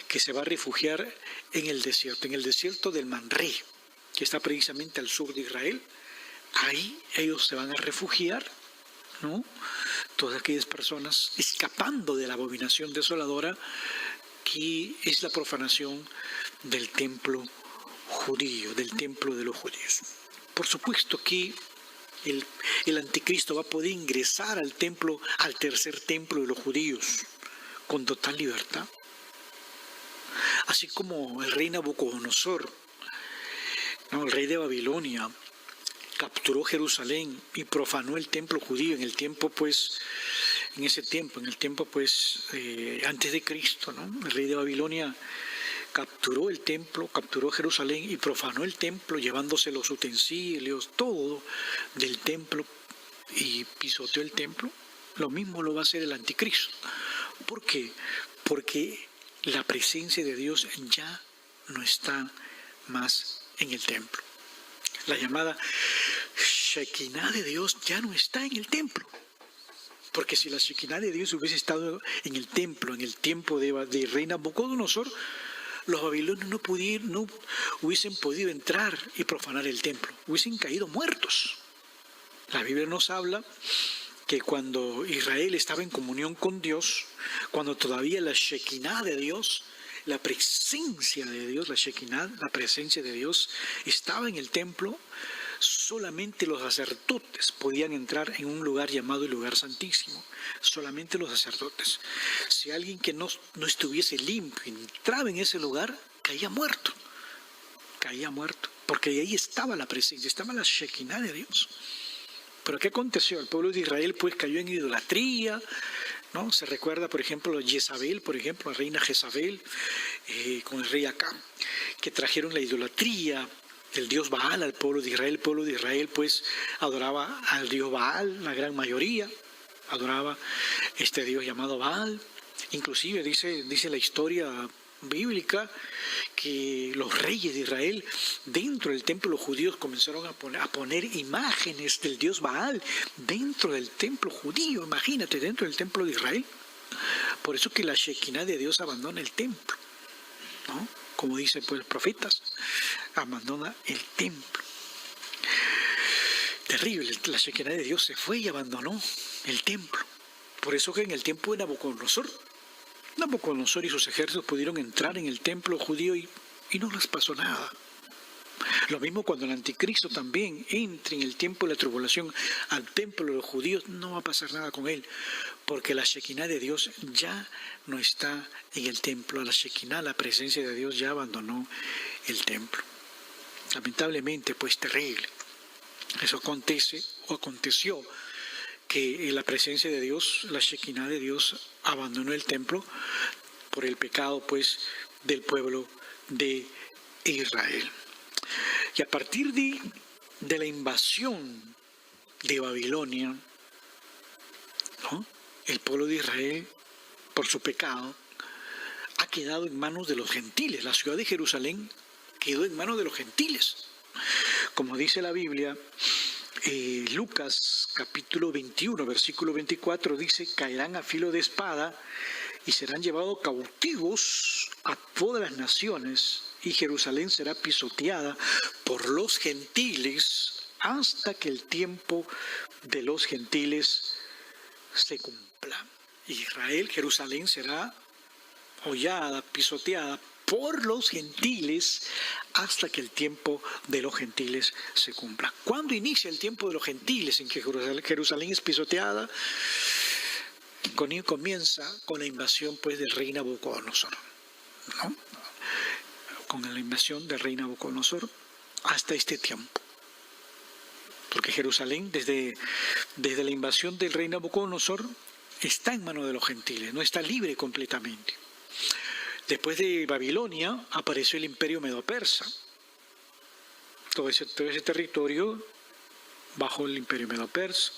que se va a refugiar en el desierto del Manré, que está precisamente al sur de Israel. Ahí ellos se van a refugiar, ¿no?, todas aquellas personas escapando de la abominación desoladora que es la profanación del templo judío, del templo de los judíos. Por supuesto que el, el anticristo va a poder ingresar al templo, al tercer templo de los judíos, con total libertad. Así como el rey Nabucodonosor, ¿no?, el rey de Babilonia, capturó Jerusalén y profanó el templo judío en el tiempo, pues, en ese tiempo, antes de Cristo, ¿no? El rey de Babilonia capturó el templo, capturó Jerusalén y profanó el templo, llevándose los utensilios, todo del templo, y pisoteó el templo. Lo mismo lo va a hacer el anticristo. ¿Por qué? Porque la presencia de Dios ya no está más en el templo. La llamada Shekinah de Dios ya no está en el templo. Porque si la Shekinah de Dios hubiese estado en el templo, en el tiempo de rey Nabucodonosor, los babilonios no hubiesen podido entrar y profanar el templo, hubiesen caído muertos. La Biblia nos habla que cuando Israel estaba en comunión con Dios, cuando todavía la Shekinah de Dios, la presencia de Dios, la Shekinah, la presencia de Dios estaba en el templo, solamente los sacerdotes podían entrar en un lugar llamado el lugar santísimo. Solamente los sacerdotes. Si alguien que no estuviese limpio entraba en ese lugar, caía muerto. Caía muerto. Porque ahí estaba la presencia, estaba la Shekinah de Dios. Pero ¿qué aconteció? El pueblo de Israel pues cayó en idolatría, ¿no? Se recuerda, por ejemplo, Jezabel, la reina Jezabel, con el rey Acab, que trajeron la idolatría del dios Baal al pueblo de Israel. El pueblo de Israel pues adoraba al dios Baal, la gran mayoría adoraba este dios llamado Baal. Inclusive dice la historia bíblica que los reyes de Israel dentro del templo, los judíos comenzaron a poner imágenes del dios Baal dentro del templo judío. Imagínate, dentro del templo de Israel. Por eso que la Shekinah de Dios abandona el templo, ¿no? Como dicen pues los profetas, abandona el templo. Terrible, la Shekinah de Dios se fue y abandonó el templo. Por eso que en el tiempo de Nabucodonosor y sus ejércitos pudieron entrar en el templo judío y no les pasó nada. Lo mismo cuando el anticristo también entre en el tiempo de la tribulación al templo de los judíos, no va a pasar nada con él, porque la Shekinah de Dios ya no está en el templo. La Shekinah, la presencia de Dios, ya abandonó el templo. Lamentablemente, pues terrible. Eso aconteció que la presencia de Dios, la Shekinah de Dios, abandonó el templo por el pecado pues del pueblo de Israel. Y a partir de la invasión de Babilonia, ¿no?, el pueblo de Israel, por su pecado, ha quedado en manos de los gentiles. La ciudad de Jerusalén quedó en manos de los gentiles. Como dice la Biblia, Lucas capítulo 21, versículo 24, dice: caerán a filo de espada y serán llevados cautivos a todas las naciones, y Jerusalén será pisoteada por los gentiles hasta que el tiempo de los gentiles se cumpla. Jerusalén será hollada, pisoteada por los gentiles hasta que el tiempo de los gentiles se cumpla. ¿Cuándo inicia el tiempo de los gentiles en que Jerusalén es pisoteada? Comienza con la invasión pues del rey Nabucodonosor, ¿no? Con la invasión del rey Nabucodonosor hasta este tiempo. Porque Jerusalén, desde la invasión del rey Nabucodonosor, está en manos de los gentiles, no está libre completamente. Después de Babilonia apareció el imperio medo-persa. Todo ese territorio bajo el imperio medo-persa.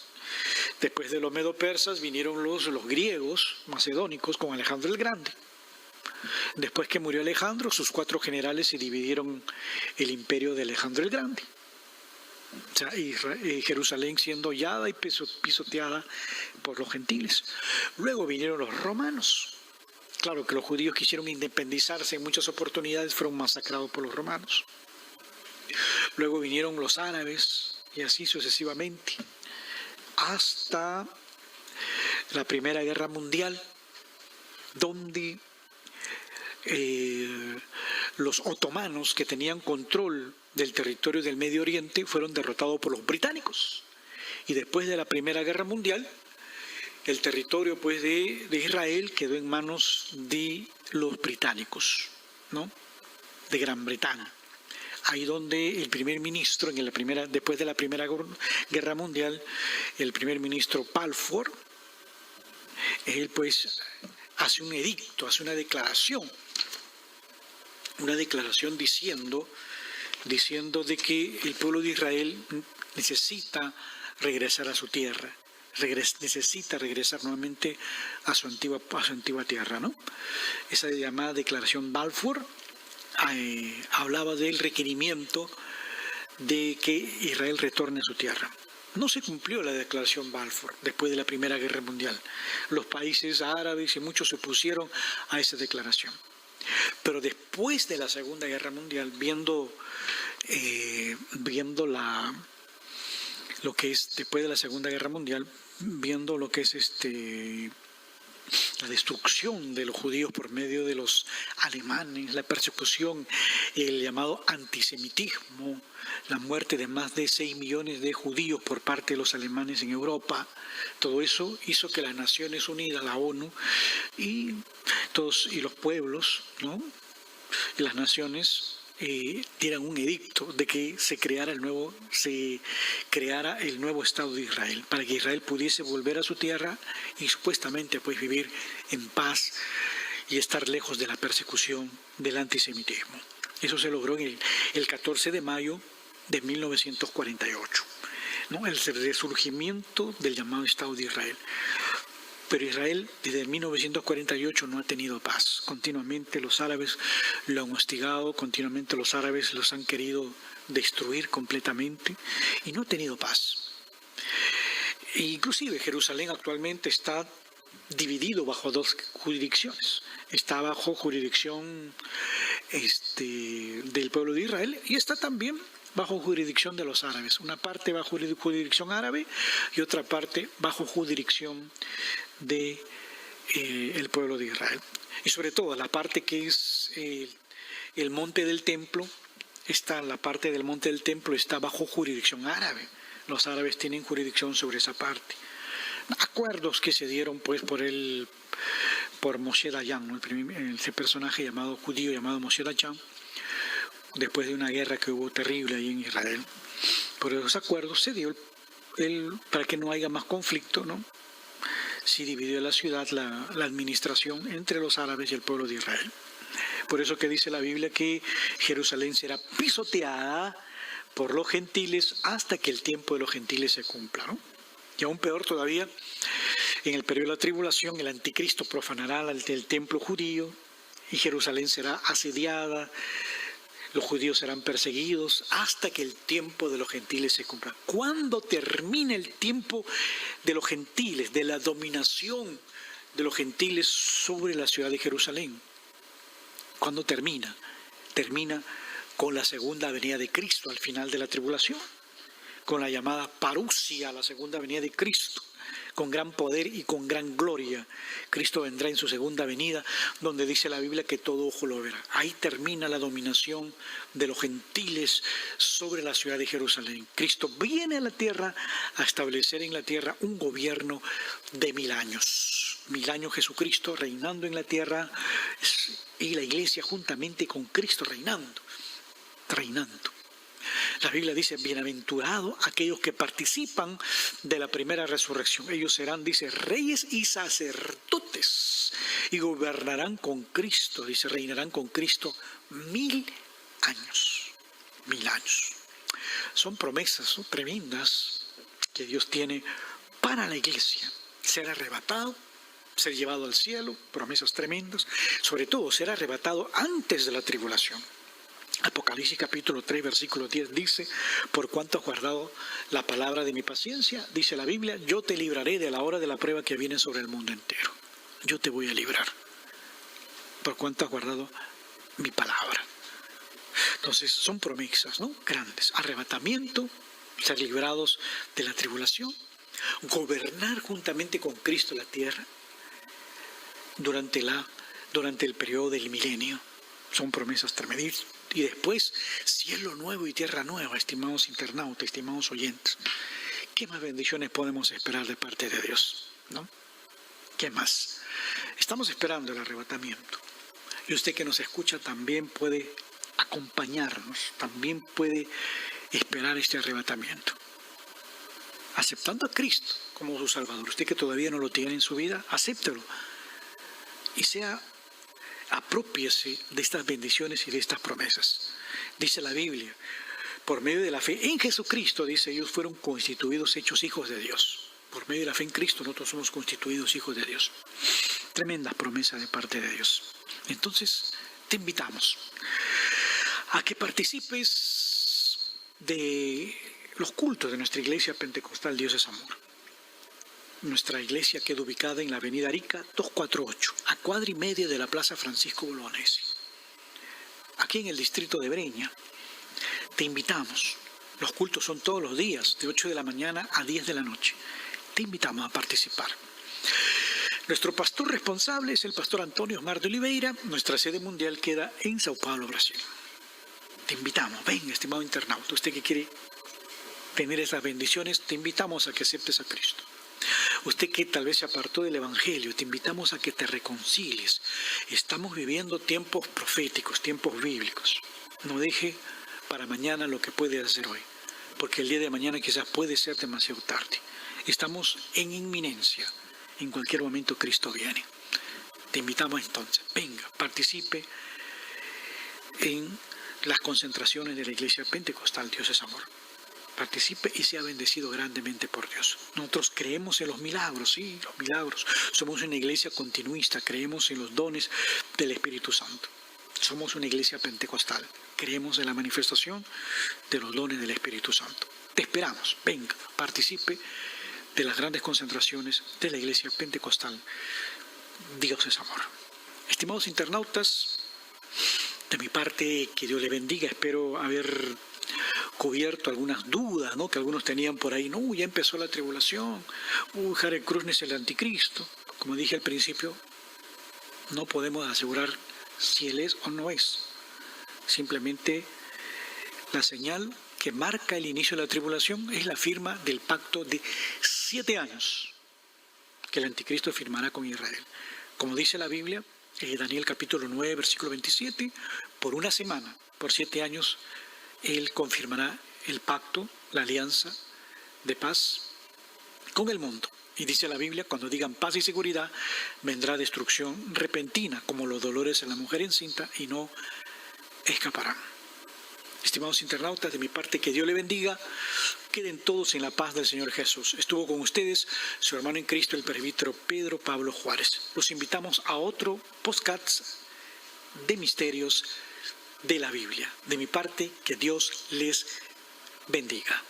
Después de los medo-persas vinieron los griegos macedónicos con Alejandro el Grande. Después que murió Alejandro, sus 4 generales se dividieron el imperio de Alejandro el Grande. O sea, Jerusalén siendo hollada y pisoteada por los gentiles. Luego vinieron los romanos. Claro que los judíos quisieron independizarse en muchas oportunidades, fueron masacrados por los romanos. Luego vinieron los árabes y así sucesivamente, hasta la Primera Guerra Mundial, donde los otomanos, que tenían control del territorio del Medio Oriente, fueron derrotados por los británicos. Y después de la Primera Guerra Mundial, el territorio pues de Israel quedó en manos de los británicos, ¿no? De Gran Bretaña. Ahí donde el primer ministro, después de la Primera Guerra Mundial, el primer ministro Balfour, él pues hace un edicto, hace una declaración diciendo de que el pueblo de Israel necesita regresar a su tierra, necesita regresar nuevamente a su antigua tierra, ¿no? Esa llamada declaración Balfour hablaba del requerimiento de que Israel retorne a su tierra. No se cumplió la declaración Balfour después de la Primera Guerra Mundial. Los países árabes y muchos se opusieron a esa declaración. Pero después de la Segunda Guerra Mundial, viendo lo que es después de la Segunda Guerra Mundial, viendo lo que es la destrucción de los judíos por medio de los alemanes, la persecución, el llamado antisemitismo, la muerte de más de 6 millones de judíos por parte de los alemanes en Europa. Todo eso hizo que las Naciones Unidas, la ONU y los pueblos, ¿no? Y las naciones dieran un edicto de que se creara el nuevo Estado de Israel, para que Israel pudiese volver a su tierra y supuestamente pues vivir en paz y estar lejos de la persecución del antisemitismo. Eso se logró en el 14 de mayo de 1948, ¿no? El resurgimiento del llamado Estado de Israel. Pero Israel desde 1948 no ha tenido paz. Continuamente los árabes lo han hostigado, continuamente los árabes los han querido destruir completamente y no ha tenido paz. E inclusive Jerusalén actualmente está dividido bajo 2 jurisdicciones. Está bajo jurisdicción del pueblo de Israel y está también bajo jurisdicción de los árabes. Una parte bajo jurisdicción árabe y otra parte bajo jurisdicción del pueblo de Israel. Y sobre todo la parte que es el monte del templo, la parte del monte del templo está bajo jurisdicción árabe. Los árabes tienen jurisdicción sobre esa parte. Acuerdos que se dieron pues por Moshe Dayan, ¿no? Ese personaje judío llamado Moshe Dayan, después de una guerra que hubo terrible ahí en Israel. Por esos acuerdos se dio para que no haya más conflicto, ¿no? Se dividió la ciudad, la administración entre los árabes y el pueblo de Israel. Por eso que dice la Biblia que Jerusalén será pisoteada por los gentiles hasta que el tiempo de los gentiles se cumpla, ¿no? Y aún peor todavía, en el periodo de la tribulación, el anticristo profanará el templo judío y Jerusalén será asediada. Los judíos serán perseguidos hasta que el tiempo de los gentiles se cumpla. ¿Cuándo termina el tiempo de los gentiles, de la dominación de los gentiles sobre la ciudad de Jerusalén? ¿Cuándo termina? Termina con la segunda venida de Cristo al final de la tribulación, con la llamada parusia, la segunda venida de Cristo. Con gran poder y con gran gloria. Cristo vendrá en su segunda venida, donde dice la Biblia que todo ojo lo verá. Ahí termina la dominación de los gentiles sobre la ciudad de Jerusalén. Cristo viene a la tierra a establecer en la tierra un gobierno de 1000 años. 1000 años Jesucristo reinando en la tierra y la iglesia juntamente con Cristo reinando. La Biblia dice, bienaventurados aquellos que participan de la primera resurrección. Ellos serán, dice, reyes y sacerdotes y gobernarán con Cristo, dice, reinarán con Cristo 1000 años. 1000 años. Son promesas, ¿no?, tremendas que Dios tiene para la iglesia. Ser arrebatado, ser llevado al cielo, promesas tremendas. Sobre todo, ser arrebatado antes de la tribulación. Apocalipsis capítulo 3, versículo 10 dice, por cuanto has guardado la palabra de mi paciencia, dice la Biblia, yo te libraré de la hora de la prueba que viene sobre el mundo entero. Yo te voy a librar, por cuanto has guardado mi palabra. Entonces son promesas, ¿no?, grandes. Arrebatamiento, ser librados de la tribulación, gobernar juntamente con Cristo la tierra durante el periodo del milenio. Son promesas tremendas. Y después, cielo nuevo y tierra nueva, estimados internautas, estimados oyentes. ¿Qué más bendiciones podemos esperar de parte de Dios? ¿No? ¿Qué más? Estamos esperando el arrebatamiento. Y usted que nos escucha también puede acompañarnos, también puede esperar este arrebatamiento. Aceptando a Cristo como su Salvador. Usted que todavía no lo tiene en su vida, acéptelo. Y aprópiese de estas bendiciones y de estas promesas. Dice la Biblia, por medio de la fe en Jesucristo, dice, ellos fueron constituidos, hechos hijos de Dios. Por medio de la fe en Cristo, nosotros somos constituidos hijos de Dios. Tremenda promesa de parte de Dios. Entonces, te invitamos a que participes de los cultos de nuestra iglesia pentecostal Dios es Amor. Nuestra iglesia queda ubicada en la avenida Arica 248, a cuadra y media de la Plaza Francisco Bolognesi. Aquí en el distrito de Breña, te invitamos. Los cultos son todos los días, de 8 de la mañana a 10 de la noche. Te invitamos a participar. Nuestro pastor responsable es el pastor Antonio Osmar de Oliveira. Nuestra sede mundial queda en Sao Paulo, Brasil. Te invitamos, ven, estimado internauta, usted que quiere tener esas bendiciones, te invitamos a que aceptes a Cristo. Usted que tal vez se apartó del Evangelio, te invitamos a que te reconcilies. Estamos viviendo tiempos proféticos, tiempos bíblicos. No deje para mañana lo que puede hacer hoy, porque el día de mañana quizás puede ser demasiado tarde. Estamos en inminencia. En cualquier momento Cristo viene. Te invitamos entonces, venga, participe en las concentraciones de la Iglesia Pentecostal Dios es Amor. Participe y sea bendecido grandemente por Dios. Nosotros creemos en los milagros, sí, los milagros. Somos una iglesia continuista, creemos en los dones del Espíritu Santo. Somos una iglesia pentecostal, creemos en la manifestación de los dones del Espíritu Santo. Te esperamos, venga, participe de las grandes concentraciones de la iglesia pentecostal Dios es Amor. Estimados internautas, de mi parte, que Dios le bendiga. Espero haber cubierto algunas dudas, ¿no?, que algunos tenían por ahí. No, ya empezó la tribulación. Jared Krusner es el anticristo. Como dije al principio, no podemos asegurar si él es o no es. Simplemente la señal que marca el inicio de la tribulación es la firma del pacto de 7 años que el anticristo firmará con Israel. Como dice la Biblia, Daniel capítulo 9, versículo 27, por una semana, por 7 años, él confirmará el pacto, la alianza de paz con el mundo. Y dice la Biblia, cuando digan paz y seguridad, vendrá destrucción repentina, como los dolores en la mujer encinta, y no escaparán. Estimados internautas, de mi parte, que Dios le bendiga. Queden todos en la paz del Señor Jesús. Estuvo con ustedes su hermano en Cristo, el presbítero Pedro Pablo Juárez. Los invitamos a otro podcast de misterios de la Biblia. De mi parte, que Dios les bendiga.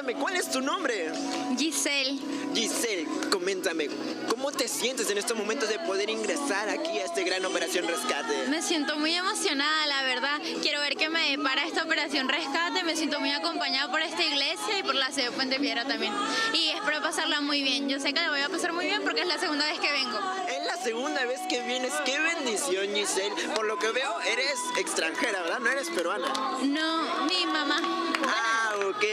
Cuéntame, ¿cuál es tu nombre? Giselle, Giselle, coméntame, ¿cómo te sientes en estos momentos de poder ingresar aquí a esta gran Operación Rescate? me siento muy emocionada, la verdad. Quiero ver qué me depara esta operación rescate. Me siento muy acompañada por esta iglesia y por la sede de Puente Piedra también. Y espero pasarla muy bien. Yo sé que la voy a pasar muy bien porque es la segunda vez que vengo. Es la segunda vez que vienes, qué bendición, Giselle. Por lo que veo, eres extranjera, ¿verdad? No eres peruana. No, mi mamá. Ah, ok.